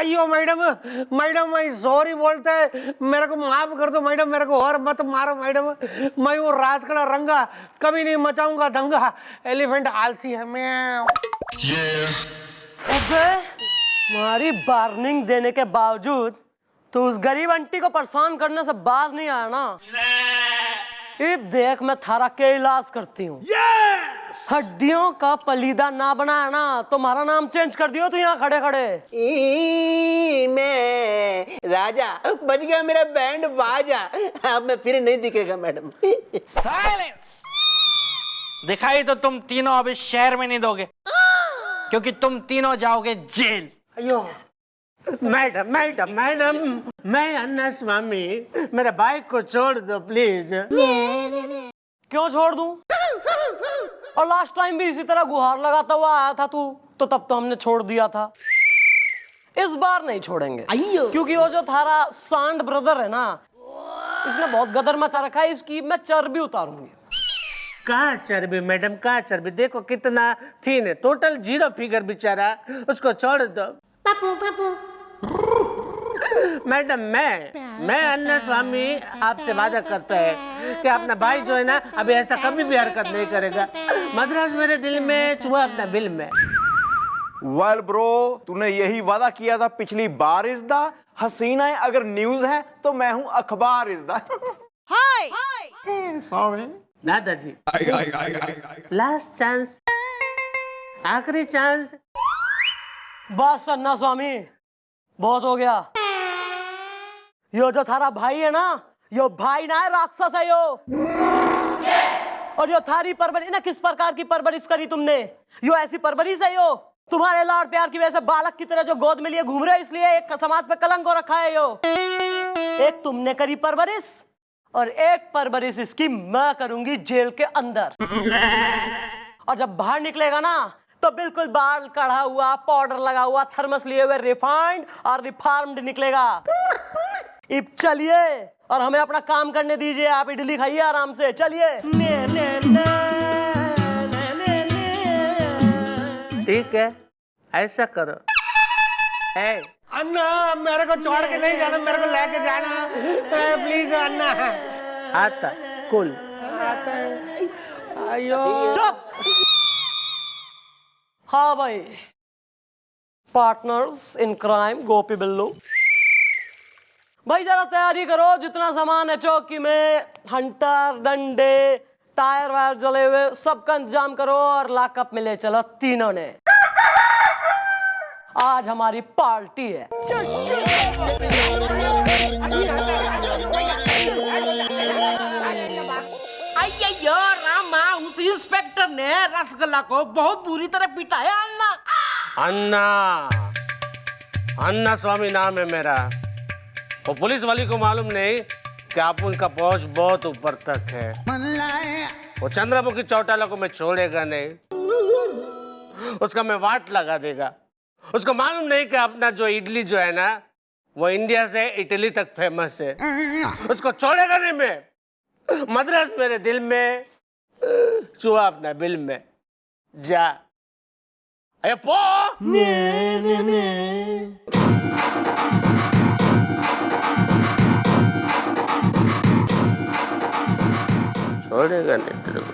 आइयो madam, madam मैं sorry बोलते है, मेरे को माफ कर दो मैडम, मेरे को और मत मारो मैडम। मैं वो राजकड़ा रंगा कभी नहीं मचाऊंगा दंगा। एलिफेंट आलसी है मैं। तुम्हारी वार्निंग देने के बावजूद तो उस गरीब आंटी को परेशान करने से बाज नहीं आया ना। ये देख मैं थारा के इलाज करती हूँ। हड्डियों का पलीदा ना बनाया ना तो हमारा नाम चेंज कर दियो। तो यहाँ खड़े खड़े मैं राजा बज गया, मेरा बैंड बाजा। अब मैं फिर नहीं दिखेगा मैडम। साइलेंस। दिखाई तो तुम तीनों अब इस शहर में नहीं दोगे, क्योंकि तुम तीनों जाओगे जेल। अयो मैडम मैडम मैडम, मैं अन्ना स्वामी, मेरे बाइक को छोड़ दो प्लीज। क्यों छोड़ दूं? और लास्ट टाइम भी इसी तरह गुहार लगाता हुआ आया था तू, तो तब तो हमने छोड़ दिया था। इस बार नहीं छोड़ेंगे, क्योंकि वो जो थारा सांड ब्रदर है ना, इसने बहुत गदर मचा रखा है। इसकी मैं चर्बी उतारूंगी। कहाँ चर्बी मैडम, कहाँ चर्बी? देखो कितना थीन है, टोटल 0 फिगर बेचारा, उसको छोड़ दो। पापू पापू मैडम मैं अन्ना स्वामी आपसे वादा करता है कि अपना भाई जो है ना अभी ऐसा कभी भी हरकत नहीं करेगा। मद्रास मेरे दिल में, चूहा अपना बिल में। वेल ब्रो, तूने यही वादा किया था पिछली बार इज़दा। हसीना अगर न्यूज है तो मैं हूं अखबार इज़दा। हाय सॉरी दादाजी, लास्ट चांस, आखिरी चांस। बस अन्ना स्वामी, बहुत हो गया। यो जो थारा भाई है ना, यो भाई ना है, राक्षस है यो। और यो थारी परवरिश ना, किस प्रकार की परवरिश करी तुमने? यो ऐसी परवरिश है यो, तुम्हारे लाड़ प्यार की वजह से बालक की तरह जो गोद में लिए घूम रहे हो, इसलिए एक समाज पे कलंक हो रखा है यो। एक तुमने करी परवरिश और एक परवरिश इसकी मैं करूंगी जेल के अंदर। और जब बाहर निकलेगा ना तो बिल्कुल बाल कढ़ा हुआ, पाउडर लगा हुआ, थर्मस लिए हुए, रिफाइंड और रिफार्म्ड निकलेगा। अब चलिए और हमें अपना काम करने दीजिए। आप इडली खाइए आराम से, चलिए। ठीक है, ऐसा करो। अन्ना मेरे को छोड़ के नहीं जाना, मेरे को लेके जाना प्लीज अन्ना। आता कुल अयो चुप। हाँ भाई, पार्टनर्स इन क्राइम गोपी बिल्लू, भाई जरा तैयारी करो। जितना सामान है चौकी में, हंटर, डंडे, टायर वायर जले हुए, सबका इंतजाम करो और लॉकअप में ले चलो तीनों ने। आज हमारी पार्टी है। अय्यो रामा, उस इंस्पेक्टर ने रसगुल्ला को बहुत बुरी तरह पिटाया। अन्ना स्वामी नाम है मेरा। वो पुलिस वाली को मालूम नहीं कि आप उनका पहुंच बहुत ऊपर तक है। वो चंद्रमुखी चौटाला को मैं छोड़ेगा नहीं, उसका मैं वाट लगा देगा। उसको मालूम नहीं कि अपना जो इडली जो है ना, वो इंडिया से इटली तक फेमस है। उसको छोड़ेगा नहीं मैं। मद्रास मेरे दिल में, चूहा अपना बिल में। जा अरे पो। छोड़ेगा नहीं तेरे को।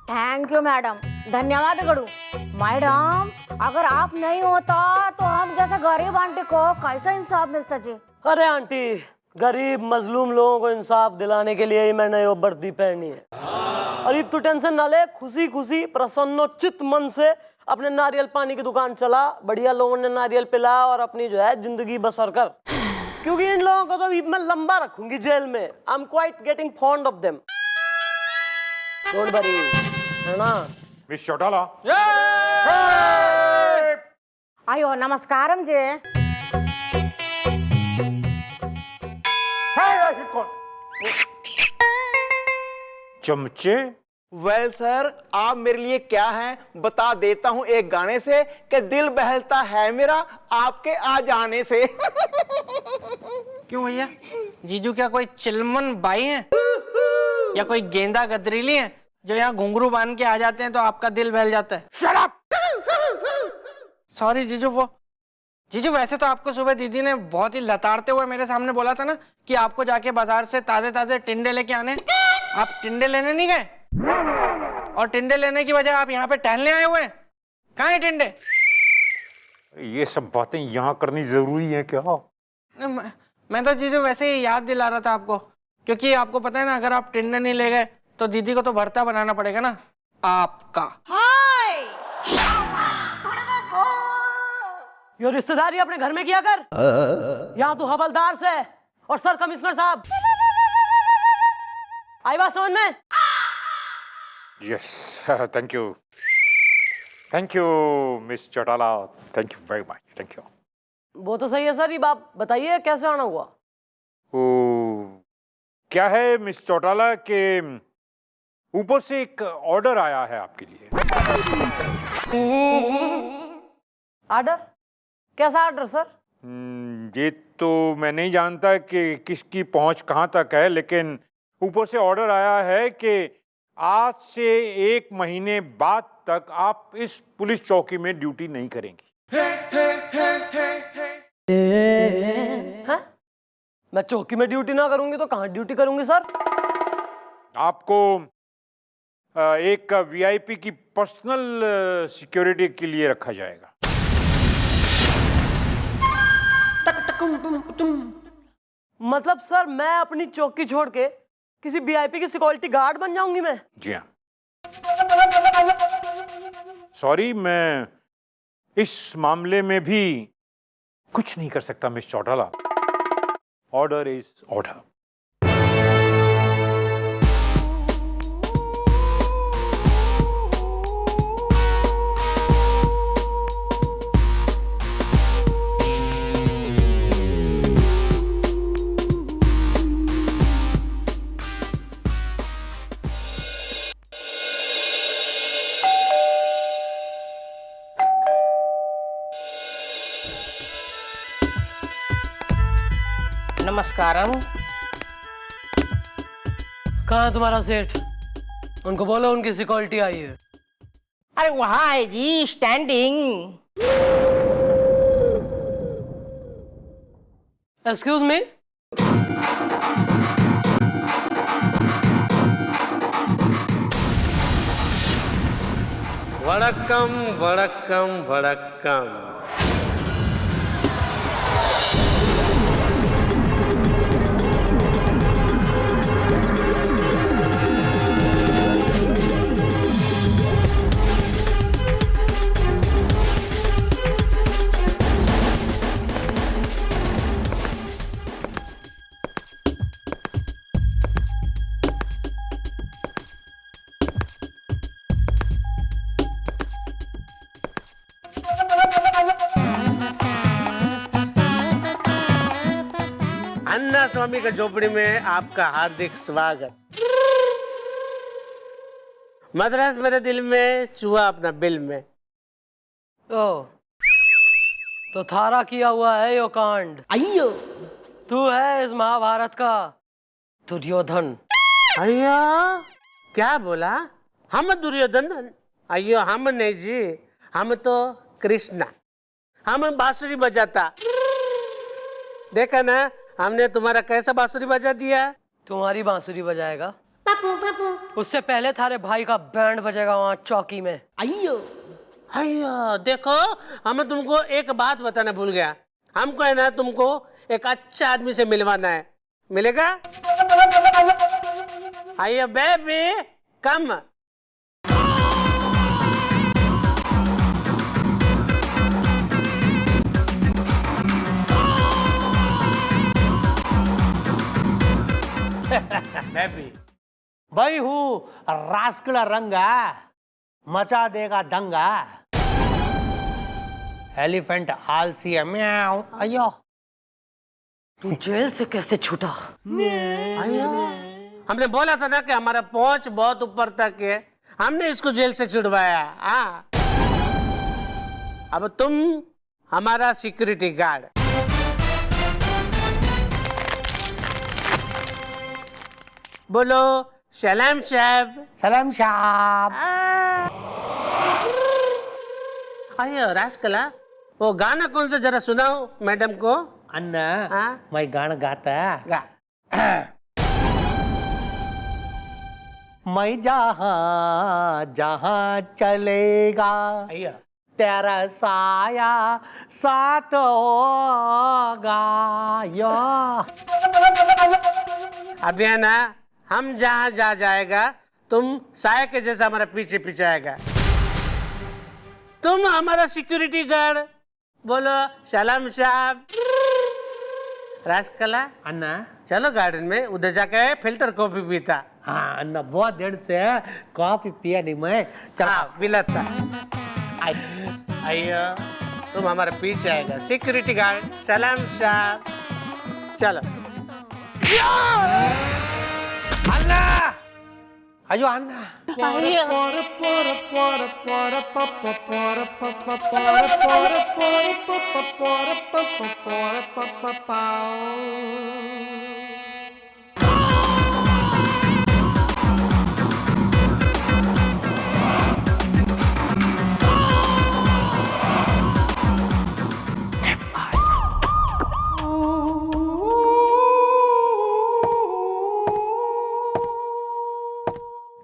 थैंक यू मैडम, धन्यवाद गड़ू। मैडम अगर आप नहीं होता तो हम जैसे गरीब आंटी को कैसा इंसाफ मिलता जी? अरे आंटी, गरीब मजलूम लोगों को इंसाफ दिलाने के लिए ही मैंने ये वर्दी पहनी है। और ये तू टेंशन ना ले, खुशी खुशी प्रसन्नोचित मन से अपने नारियल पानी की दुकान चला, बढ़िया लोगों ने नारियल पिला और अपनी जो है जिंदगी बसर कर। क्योंकि इन लोगों को तो मैं लंबा रखूंगी जेल में। I am quite getting fond of them. Don't worry, है ना मिस चौटाला? अयो नमस्कारम जी। चमचे? वेल सर, आप मेरे लिए क्या हैं बता देता हूं एक गाने से कि दिल बहलता है मेरा आपके आ जाने से। क्यों भैया, जीजू क्या कोई चिलमन बाई हैं या कोई गेंदा गदरीली हैं जो यहाँ घुंघरू बांध के आ जाते हैं तो आपका दिल बहल जाता है। Shut up! सॉरी जीजू, जीजू वैसे तो आपको सुबह दीदी ने बहुत ही लताड़ते हुए मेरे सामने बोला था ना कि आपको जाके बाजार से ताजे ताजे टिंडे लेके आने। आप टिंडे लेने नहीं गए, और टिंडे लेने की वजह आप यहाँ पे टहलने आए हुए हैं। कहाँ है टिंडे? ये सब बातें यहाँ करनी जरूरी है क्या? मैं तो जीजू वैसे ही याद दिला रहा था आपको, क्योंकि आपको पता है ना, अगर आप टिंडे नहीं ले गए तो दीदी को तो भरता बनाना पड़ेगा ना आपका। ये रिश्तेदारी अपने घर में किया कर। यहाँ तो हवलदार से और सर कमिश्नर साहब। आई बात समझ में? Yes, thank you miss Chautala, thank you very much, thank you. वो तो सही है सर, ये आप बताइए कैसे आना हुआ? ओ, क्या है मिस चौटाला के ऊपर से एक ऑर्डर आया है आपके लिए। ऑर्डर? कैसा ऑर्डर सर? ये तो मैं नहीं जानता कि किसकी पहुंच कहां तक है, लेकिन ऊपर से ऑर्डर आया है कि आज से 1 महीने बाद तक आप इस पुलिस चौकी में ड्यूटी नहीं करेंगी। हैं? मैं चौकी में ड्यूटी ना करूंगी तो कहां ड्यूटी करूंगी सर? आपको एक वीआईपी की पर्सनल सिक्योरिटी के लिए रखा जाएगा। मतलब सर मैं अपनी चौकी छोड़ के किसी वीआईपी की सिक्योरिटी गार्ड बन जाऊंगी मैं? जी हाँ। सॉरी, मैं इस मामले में भी कुछ नहीं कर सकता miss Chautala. Order is order. नमस्कारम। कहाँ है तुम्हारा सेठ? उनको बोलो उनकी सिक्योरिटी आई है। अरे वहां है जी, स्टैंडिंग। Excuse me. वड़क्कम वड़क्कम वड़क्कम। अन्ना स्वामी का झोपड़ी में आपका हार्दिक स्वागत। मद्रास मेरे दिल में, चूहा अपना बिल में। ओ, तो थारा किया हुआ है यो कांड। अयो तू है इस महाभारत का दुर्योधन। अयो क्या बोला? हम दुर्योधन? अयो हम नहीं जी, हम तो कृष्णा। हम बांसुरी बजाता। देखा ना, हमने तुम्हारा कैसा बांसुरी बजा दिया। तुम्हारी बांसुरी बजाएगा? उससे पहले थारे भाई का बैंड बजेगा वहाँ चौकी में। अयो अयो देखो, हम तुमको एक बात बताना भूल गया। हमको है ना तुमको एक अच्छा आदमी से मिलवाना है। मिलेगा? अयो बेबी कम। भाई हूँ रास्कला रंगा, मचा देगा दंगा। एलिफेंट आलसी है, म्याऊ। अयो तू जेल से कैसे छूटा? हमने बोला था ना कि हमारा पहुंच बहुत ऊपर तक है। हमने इसको जेल से छुड़वाया। अब तुम हमारा सिक्योरिटी गार्ड। बोलो सलाम साहब। सलाम साहब। आइए राजकला, वो गाना कौन सा जरा सुनाओ मैडम को। अन्ना हाँ? मैं गाना गाता गा। मैं जहाँ जहाँ चलेगा आइए। तेरा साया साथ होगा यो। अब ये ना, हम जहाँ जा जाएगा तुम साया के जैसा हमारा पीछे पीछे आएगा। तुम हमारा सिक्योरिटी गार्ड। बोलो सलाम साहब। राजकला, अन्ना चलो गार्डन में, उधर जाके फिल्टर कॉफी पीता। हाँ अन्ना बहुत देर से कॉफी पिया नहीं मैं। हाँ पिलाता। आइयो, तुम हमारे पीछे आएगा सिक्योरिटी गार्ड। सलाम साहब। चलो। अन्ना, अयो अन्ना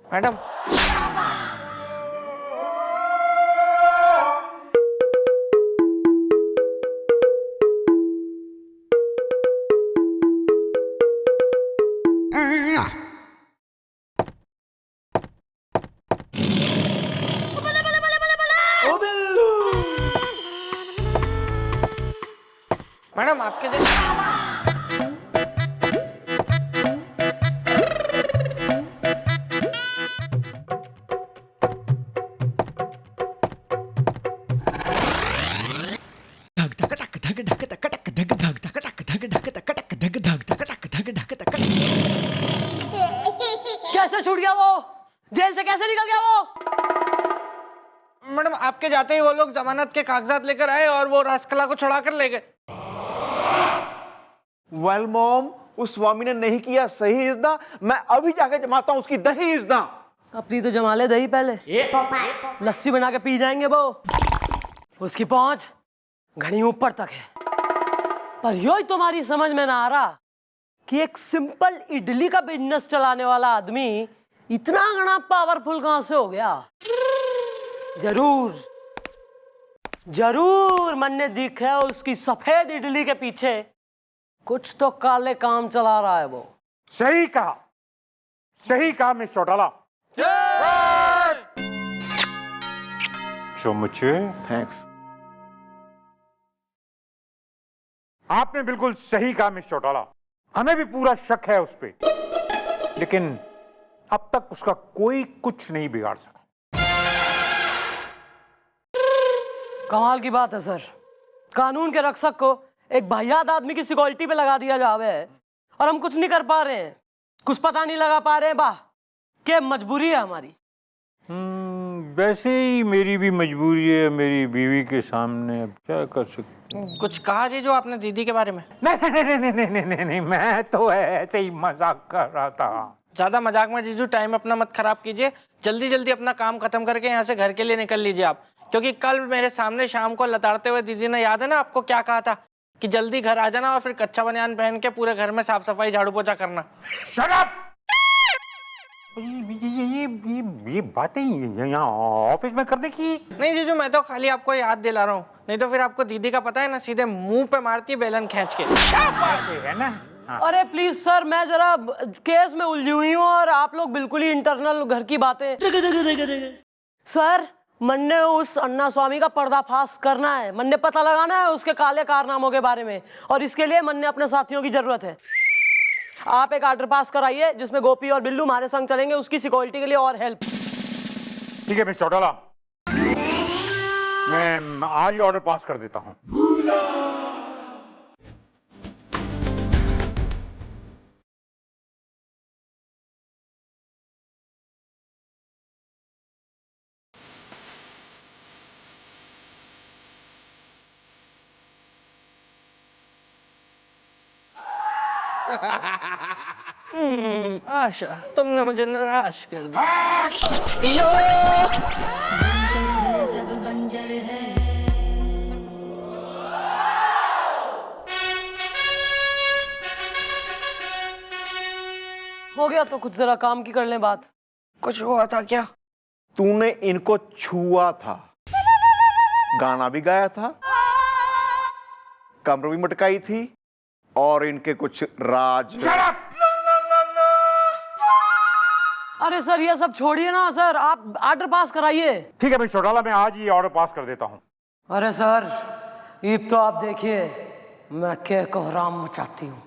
मैडम, मैडम आपके कैसे छूट गया वो? जेल से कैसे निकल गया वो? मैडम आपके जाते ही वो लोग जमानत के कागजात लेकर आए और वो राजकला को छुड़ा कर ले गए। वेल मॉम, उस स्वामी ने नहीं किया सही इज्दा। मैं अभी जाके जमाता हूं उसकी दही इज्दा। अपनी तो जमा ले दही पहले, लस्सी बना के पी जाएंगे वो। उसकी पहुंच घनी ऊपर तक है। पर यो ही तुम्हारी समझ में ना आ रहा कि एक सिंपल इडली का बिजनेस चलाने वाला आदमी इतना घना पावरफुल कहां से हो गया। जरूर जरूर मन ने दिखा है उसकी सफेद इडली के पीछे कुछ तो काले काम चला रहा है वो। सही कहा मिस चौटाला। चमचे, थैंक्स। आपने बिल्कुल सही कहा मिस चौटाला। हमें भी पूरा शक है उस पे, लेकिन अब तक उसका कोई कुछ नहीं बिगाड़ सका। कमाल की बात है सर, कानून के रक्षक को एक वाहियात आदमी की सिक्योरिटी पे लगा दिया जावे है और हम कुछ नहीं कर पा रहे हैं, कुछ पता नहीं लगा पा रहे हैं। वाह, क्या मजबूरी है हमारी। वैसे ही मेरी भी मजबूरी है मेरी बीवी के सामने। अब क्या कर सकते हैं? कुछ कहा जी जो आपने दीदी के बारे में? नहीं, मैं तो ऐसे ही मजाक कर रहा था। ज्यादा मजाक में जीजू टाइम अपना मत खराब कीजिए। जल्दी जल्दी अपना काम खत्म करके यहाँ से घर के लिए निकल लीजिए आप, क्योंकि कल मेरे सामने शाम को लताड़ते हुए दीदी ने, याद है ना आपको, क्या कहा था कि जल्दी घर आ जाना और फिर कच्चा बनियान पहन के पूरे घर में साफ सफाई झाड़ू पोछा करना। Shut up! ये बातें यहाँ ऑफिस में करने की? नहीं जीजू, मैं तो खाली आपको याद दिला रहा हूँ, नहीं तो फिर आपको दीदी का पता है ना, सीधे मुंह पे मारती है बेलन खींच के। है ना? अरे प्लीज सर, मैं जरा केस में उलझी हुई हूँ और आप लोग बिल्कुल ही इंटरनल घर की बातें। सर, मन ने उस अन्ना स्वामी का पर्दाफाश करना है, मन ने पता लगाना है उसके काले कारनामों के बारे में, और इसके लिए मन ने अपने साथियों की जरूरत है। आप एक ऑर्डर पास कराइए जिसमें गोपी और बिल्लू हमारे संग चलेंगे उसकी सिक्योरिटी के लिए और हेल्प। ठीक है मिस चौटाला, मैं आज ही ऑर्डर पास कर देता हूँ। आशा, तुमने मुझे निराश कर दिया। हो गया तो कुछ जरा काम की कर लें बात। कुछ हुआ था क्या? तूने इनको छुआ था, गाना भी गाया था, कमर भी मटकाई थी, और इनके कुछ राज। अरे सर ये सब छोड़िए ना सर, आप ऑर्डर पास कराइए। ठीक है मिस्टर चौटाला, मैं आज ही ऑर्डर पास कर देता हूँ। अरे सर ईद तो आप देखिए, मैं क्या कोहराम मचाती हूँ।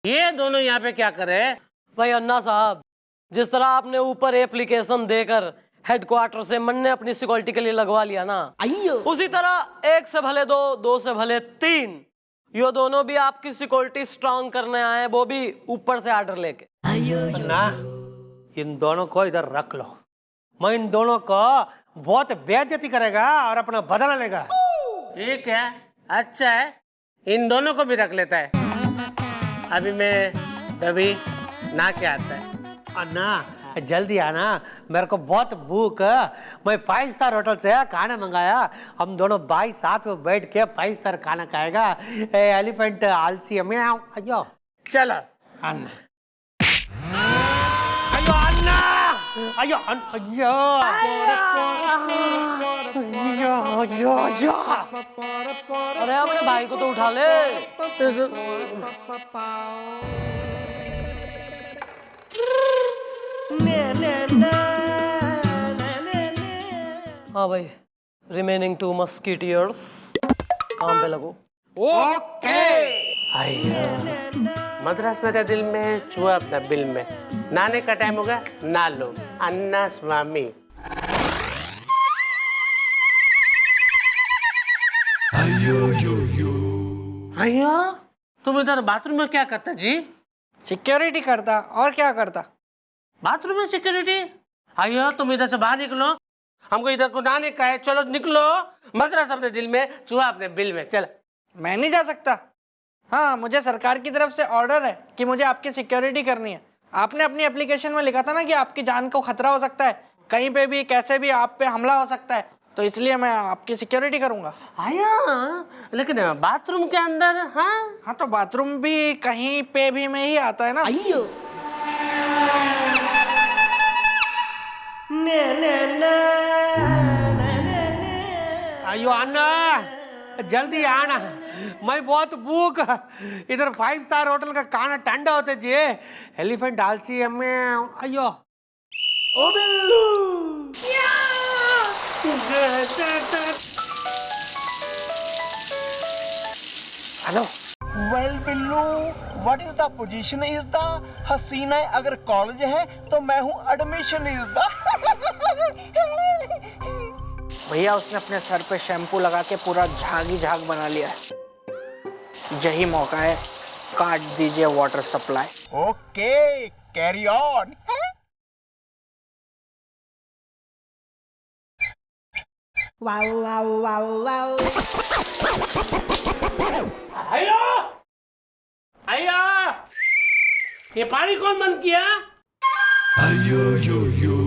ये दोनों यहाँ पे क्या करे? भाई अन्ना साहब, जिस तरह आपने ऊपर एप्लीकेशन देकर हेडक्वार्टर से मन ने अपनी सिक्योरिटी के लिए लगवा लिया ना, उसी तरह एक से भले दो, दो से भले तीन, ये दोनों भी आपकी सिक्योरिटी स्ट्रांग करने आए, वो भी ऊपर से ऑर्डर लेके। ना इन दोनों को इधर रख लो, मैं इन दोनों को बहुत बेइज्जती करेगा और अपना बदला लेगा। ठीक है, अच्छा है, इन दोनों को भी रख लेता है। अभी मैं तभी ना क्या आता है। अन्ना जल्दी आना, मेरे को बहुत भूख है। मैं 5 स्टार होटल से खाना मंगाया, हम दोनों भाई साथ में बैठ के 5 स्टार खाना खाएगा। एलिफेंट आलसी म्याऊ। अयो चलो अन्ना, अयो अन्ना, अयो अयो अयो अयो अयो। अरे अपने भाई को तो उठा ले। हाँ भाई, रिमेनिंग 2 मस्कीटियर्स काम पे लगो। मद्रास मेरे दिल में, छुआ अपना बिल में। नाने का टाइम होगा, ना लो। अन्ना स्वामी। भैया तुम इधर बाथरूम में क्या करता जी? सिक्योरिटी करता, और क्या करता? बाथरूम में सिक्योरिटी? भैया तुम इधर से बाहर निकलो, हमको इधर को नाने का है। चलो निकलो, मद्रास अपने दिल में, छुआ अपने बिल में। चलो। मैं नहीं जा सकता। हाँ, मुझे सरकार की तरफ से ऑर्डर है कि मुझे आपकी सिक्योरिटी करनी है। आपने अपनी एप्लीकेशन में लिखा था ना कि आपकी जान को खतरा हो सकता है, कहीं पे भी कैसे भी आप पे हमला हो सकता है, तो इसलिए मैं आपकी सिक्योरिटी करूंगा। आया, लेकिन बाथरूम के अंदर? हाँ तो बाथरूम भी कहीं पे भी में ही आता है ना। अयो अन्ना जल्दी आना, मैं बहुत भूख। इधर 5 स्टार होटल का खाना ठंडा होता जी। एलिफेंट आलसी है मैं। अयो ओ Billu, hello. Well Billu, what is the position is the Haseena? अगर कॉलेज है तो मैं हूँ एडमिशन इज द। भैया उसने अपने सर पे शैम्पू लगा के पूरा झाग ही झाग बना लिया है। यही मौका है, काट दीजिए water supply. Okay, carry on. Wow wow wow wow. आया, आया, ये पानी कौन बंद किया? Ayo yo yo